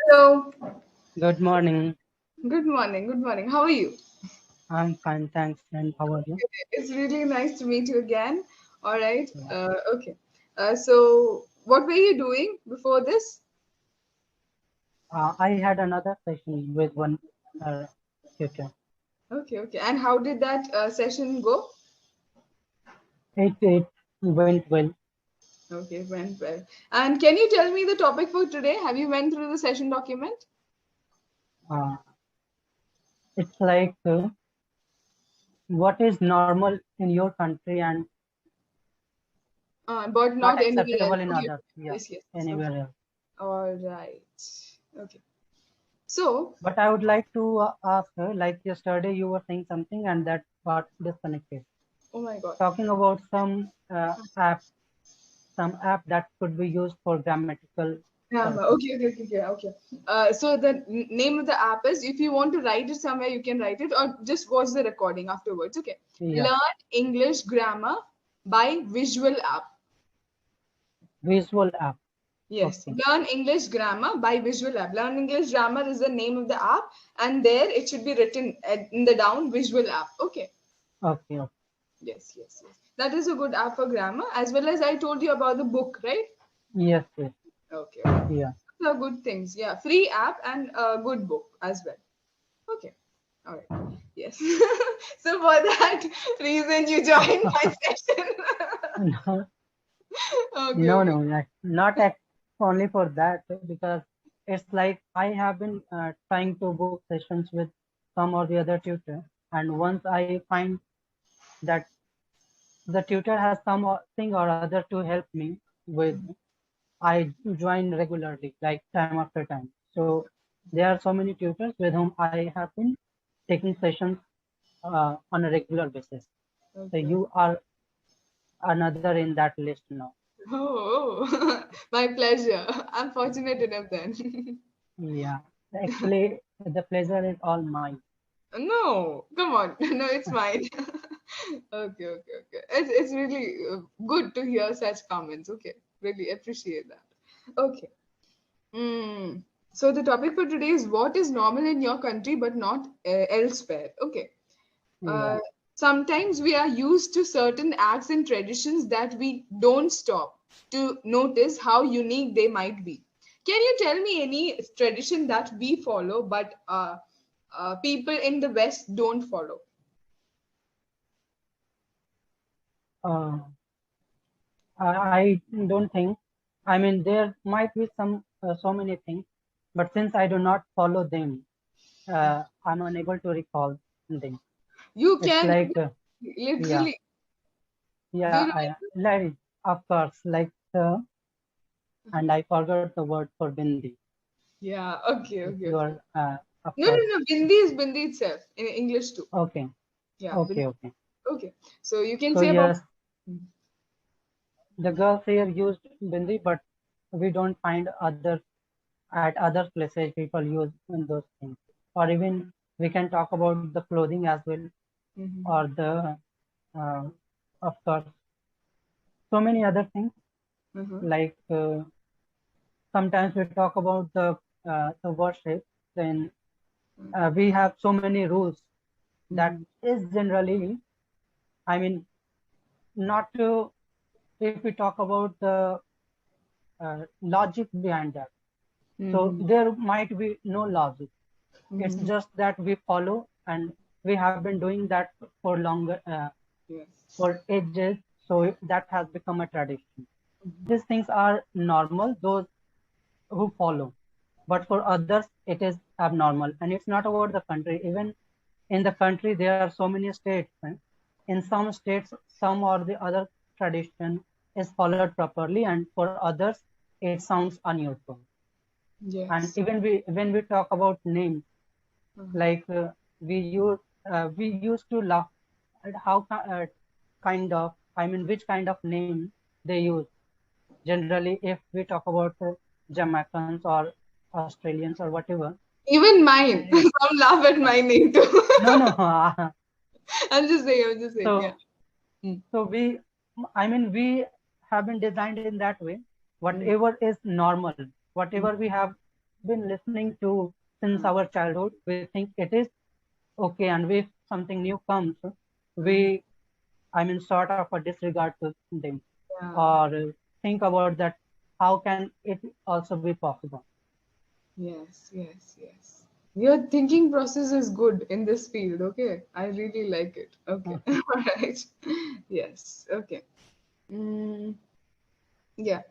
Hello. Good morning. Good morning. Good morning. How are you? I'm fine, thanks. And how are you? It's really nice to meet you again. All right. Yeah. Okay. So, what were you doing before this? I had another session with one uh, tutor. Okay. Okay. And how did that session go? It went well. Okay, went well. And can you tell me the topic for today? Have you went through the session document? Uh, it's like what is normal in your country and But not not anywhere acceptable else. in Okay. others. Yeah, Yes. Yes. Yes. Okay. anywhere else. All right. Okay. So, But I would like to ask her, like yesterday you were saying something and that got disconnected. oh my God. Talking about some app that could be used for grammatical Yeah, purpose. okay. So the name of the app is, if you want to write it somewhere, you can write it, or just watch the recording afterwards. Okay. Yeah, Learn English grammar by visual app. visual app. Yes, Okay, learn English grammar by visual app. Learn English grammar is the name of the app, and there it should be written in the down visual app. Okay. okay, okay. Yes. That is a good app for grammar, as well as I told you about the book, right? Yes, yes, Okay. yeah. Those are good things. Yeah, free app and a good book as well. Okay. All right. Yes. So for that reason, you joined my session. No, no, Okay. no, not only for that, because it's like I have been trying to book sessions with some or the other tutor, and once I find that the tutor has something or other to help me with, I join regularly, like time after time. So there are so many tutors with whom I have been taking sessions on a regular basis. So Okay. you are another in that list now. Oh, my pleasure. I'm fortunate enough then. Yeah, actually, the pleasure is all mine. No, come on. No, it's mine. Okay. It's really good to hear such comments. Okay. Really appreciate that. Okay. Mm. So the topic for today is, what is normal in your country but not elsewhere. Okay. Yeah. Uh, Sometimes we are used to certain acts and traditions that we don't stop to notice how unique they might be. Can you tell me any tradition that we follow but people in the West don't follow? Uh, I don't think. I mean, there might be so many things, but since I do not follow them, I'm unable to recall them. You It's can like, yeah, literally. Do yeah, you like, of course, like, and I forgot the word for bindi. Yeah, If you okay. are, of course, No. Bindi is Bindi itself in English too. okay, Yeah, okay, Bindi. okay. Okay. So you can So say about. yes, the girls here used bindi, but we don't find at other places people use in those things. Or even we can talk about the clothing as well, or Mhm. the uh, of course so many other things Mhm. like sometimes we talk about the worship. Then we have so many rules that Mhm. is generally, I mean, not to, if we talk about the logic behind that. So Mhm. there might be no logic. It's Mhm. just that we follow, and we have been doing that for longer, Yes. for ages. So that has become a tradition. These things are normal, those who follow. But for others, it is abnormal. And it's not about the country. Even in the country, there are so many states. In some states, some or the other tradition is followed properly, and for others, it sounds unusual. And Yes. even when we talk about names, Mhm. like we used to laugh at how kind of, I mean, which kind of name they use. Generally, if we talk about Jamaicans or Australians or whatever, Even mine. it, Some laugh at my name too. no, no. I'm just saying. Yeah. So so I mean, we have been designed in that way. Mm. Whatever is normal, whatever we have been listening to since our childhood, we think it is okay, and if something new comes, we, I mean, sort of a disregard to them, Yeah. or think about that. How can it also be possible? Yes, yes, yes. Your thinking process is good in this field, okay? I really like it. Okay. All right. Yes. Okay. Mm, yeah.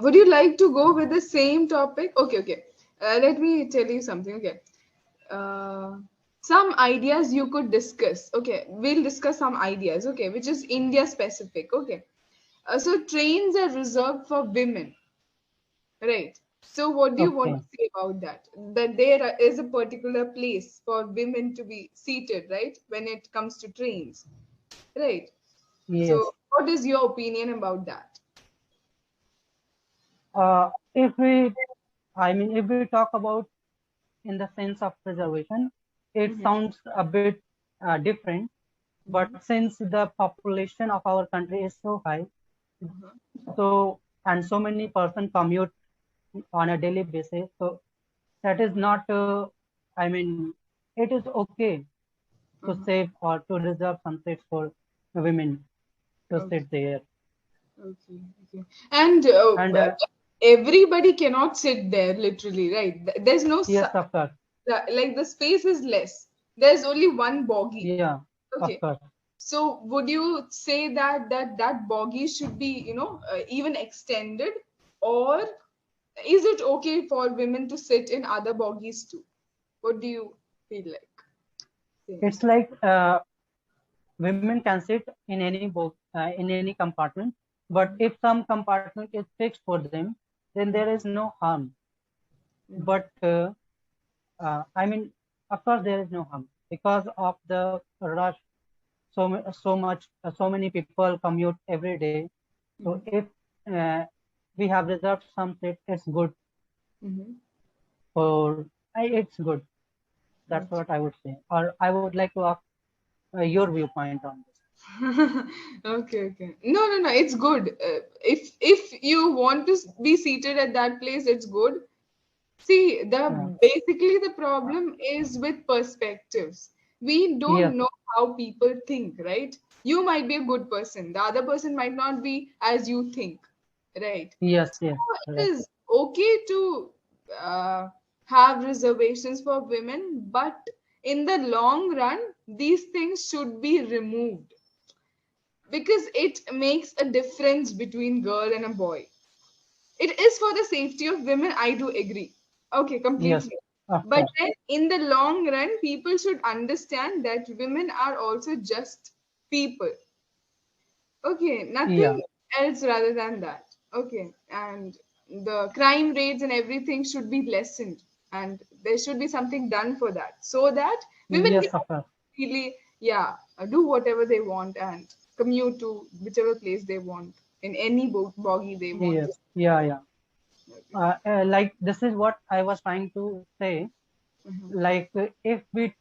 Would you like to go with the same topic? Okay, okay. Let me tell you something. Okay. Uh, some ideas you could discuss. Okay. We'll discuss some ideas. Okay. Which is India specific. Okay. So trains are reserved for women. Right. So, what do you want Okay. to say about that? That there is a particular place for women to be seated, right? When it comes to trains, right? Yes. So, what is your opinion about that? If we, I mean, if we talk about in the sense of preservation, it Mm-hmm. sounds a bit different. But Mm-hmm. since the population of our country is so high, Uh-huh. so and so many person commute on a daily basis, so that is not. I mean, it is okay to Uh-huh. save or to reserve some seats for women to Okay. sit there. Okay. Okay. And And everybody cannot sit there literally, right? There's no yes, of course. like the space is less. There's only one bogie. Yeah, of Okay. course. So would you say that that bogie should be, even extended, or is it okay for women to sit in other bogies too? What do you feel like saying? It's like women can sit in any book in any compartment, but if some compartment is fixed for them, then there is no harm. Mm-hmm. But I mean, of course, there is no harm because of the rush. So many people commute every day. So Mm-hmm. if uh, we have reserved some seats, it's good Mm-hmm. for. It's good. That's Okay. what I would say. Or I would like to ask your viewpoint on this. Okay, okay. No, no, no. It's good. If you want to be seated at that place, it's good. See, Yeah. basically the problem is with perspectives. We Yes. don't know how people think, right? You might be a good person. The other person might not be as you think, right? Yes. So Yes. it Right. is okay to uh, have reservations for women, but in the long run, these things should be removed because it makes a difference between girl and a boy. It is for the safety of women, I do agree. Okay, Yes. completely. Of But course. then in the long run, people should understand that women are also just people. Okay, Yeah. nothing else rather than that. Okay, and the crime rates and everything should be lessened, and there should be something done for that, so that women can Yes. Of course. really, yeah, do whatever they want and commute to whichever place they want in any bogie they want Yes. to. Yeah. Yeah. Okay. Like this is what I was trying to say. Mhm. Like if we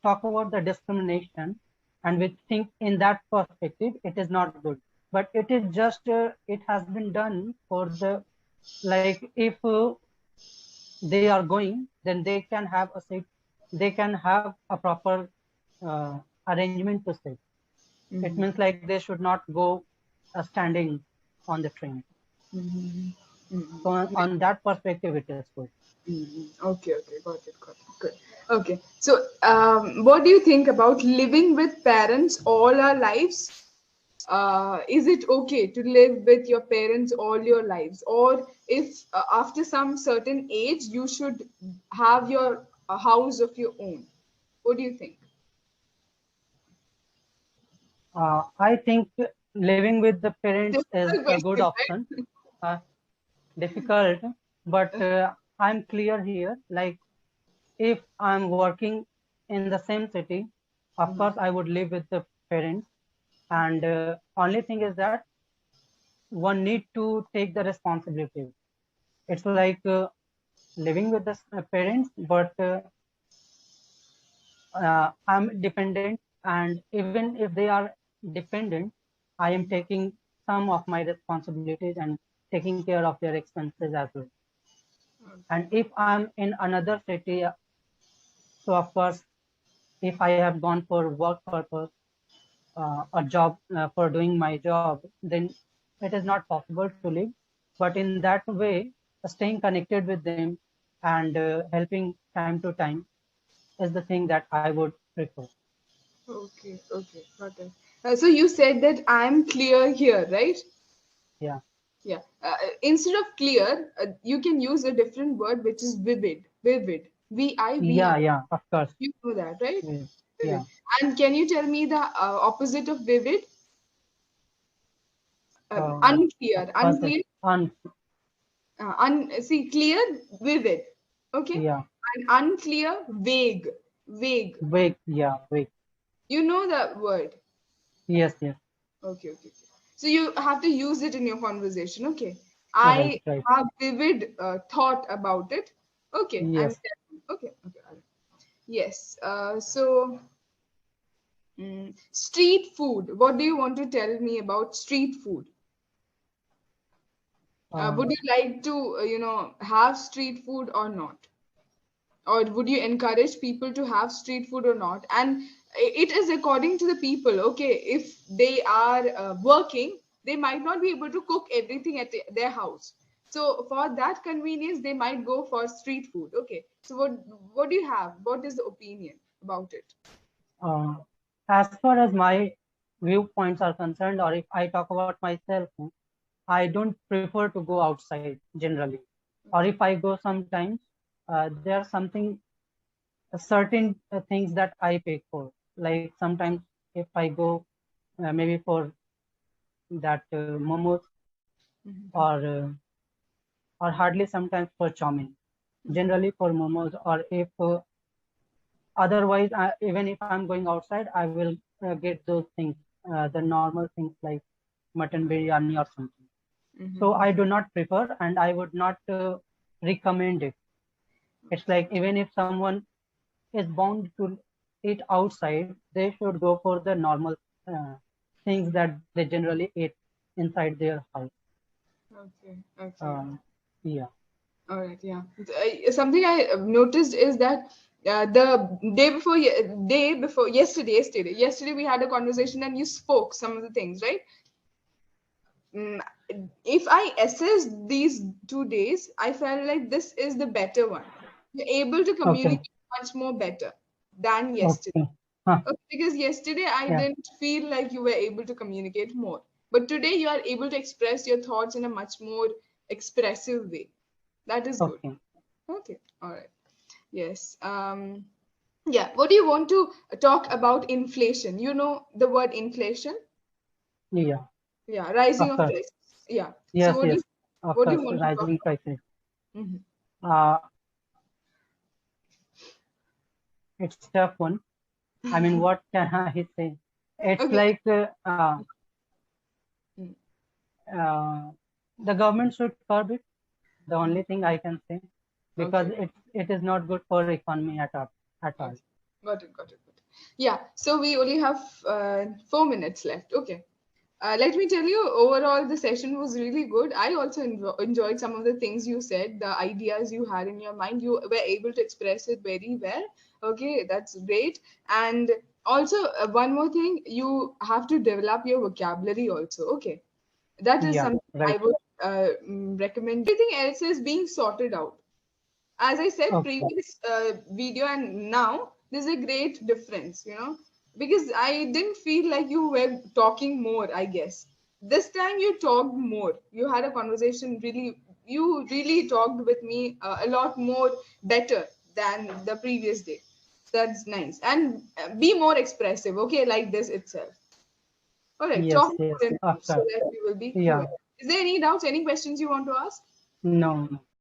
talk about the discrimination and we think in that perspective, it is not good. But it is just it has been done for the, like if they are going, then they can have a seat. They can have a proper uh, arrangement to sit. It Mhm. means like they should not go standing on the train. Mhm. So Mhm. on that perspective, it is good. Mhm. Okay, okay, got it, got it. Good. Okay, so what do you think about living with parents all our lives? Is it okay to live with your parents all your lives, or if after some certain age you should have your house of your own? What do you think? I think living with the parents is Difficult a good question, option. Uh, Difficult, but I'm clear here. Like if I'm working in the same city, of right? course I would live with the parents. And only thing is that one need to take the responsibility. It's like living with the parents, but I'm dependent, and even if they are dependent, I am taking some of my responsibilities and taking care of their expenses as well. Okay. And if I'm in another city, so of course, if I have gone for work purpose, a job for doing my job, then it is not possible to live. But in that way, staying connected with them and helping time to time is the thing that I would prefer. Okay. Okay. Got it. So you said that I'm clear here, right? Yeah, Yeah. Instead of clear, you can use a different word which is vivid. Vivid. yeah, VIVID. yeah, of course. You know that, right? Yeah, Vivid. yeah. And can you tell me the opposite of vivid? Of Unclear. course, it's Unclear. See, clear, vivid. Okay. yeah, And unclear, vague. Vague. wake, yeah, wake. You know that word. Yes, yes, Okay, okay, okay. So you have to use it in your conversation. Okay. right, I right. have vivid thought about it. Okay. And Yes. okay, okay. All right. Yes. Street food. What do you want to tell me about street food? Uh, Would you like to, have street food or not? Or would you encourage people to have street food or not? And it is according to the people. Okay, if they are working, they might not be able to cook everything at their house, so for that convenience they might go for street food. Okay, so what do you have, what is the opinion about it? uh, as far as my viewpoints are concerned, or if I talk about myself, I don't prefer to go outside generally. Or if I go sometimes, there are something certain things that I pay for. Like sometimes if I go maybe for that momos or or hardly sometimes for chowmin. Generally for momos, or if otherwise, even if I'm going outside, I will get those things, the normal things like mutton biryani or something. So I do not prefer, and I would not recommend it. It's like even if someone is bound to eat outside, they should go for the normal uh, things that they generally eat inside their house. Okay, okay. Um, yeah, All right, yeah. Something I noticed is that the day before yesterday we had a conversation and you spoke some of the things, right? Mm, if I assess these 2 days, I felt like this is the better one. You're able to okay, communicate much more better than yesterday. okay, huh, Because yesterday I yeah, didn't feel like you were able to communicate more. But today you are able to express your thoughts in a much more expressive way. That is good. okay, Okay. All right. Yes. Yeah. What do you want to talk about inflation? You know the word inflation? yeah, Yeah. Rising of of course, prices. Yeah. So yes, yes, of what do you course, want to talk rising prices. about? Uh, it's tough one. I mean, what can I say? It's Okay. like Mm, uh, the government should curb it. The only thing I can say, because okay. it is not good for economy at all. At all. Okay. Got it. Got it. Got it. Yeah. So we only have 4 minutes left. Okay. Let me tell you, overall, the session was really good. I also enjoyed some of the things you said, the ideas you had in your mind. You were able to express it very well. Okay, that's great. And also, one more thing, you have to develop your vocabulary also. Okay, that is Yeah, something I right. would recommend. Everything else is being sorted out. As I said, Okay, previous video and now, there's a great difference, because I didn't feel like you were talking more, I guess. This time you talked more. You had a conversation really, you really talked with me a lot more better than the previous day. That's nice. And be more expressive, okay, like this itself. All right, yes, talk yes, more and of more so course. that we will be Yeah, fluent. Is there any doubts, any questions you want to ask? no, no.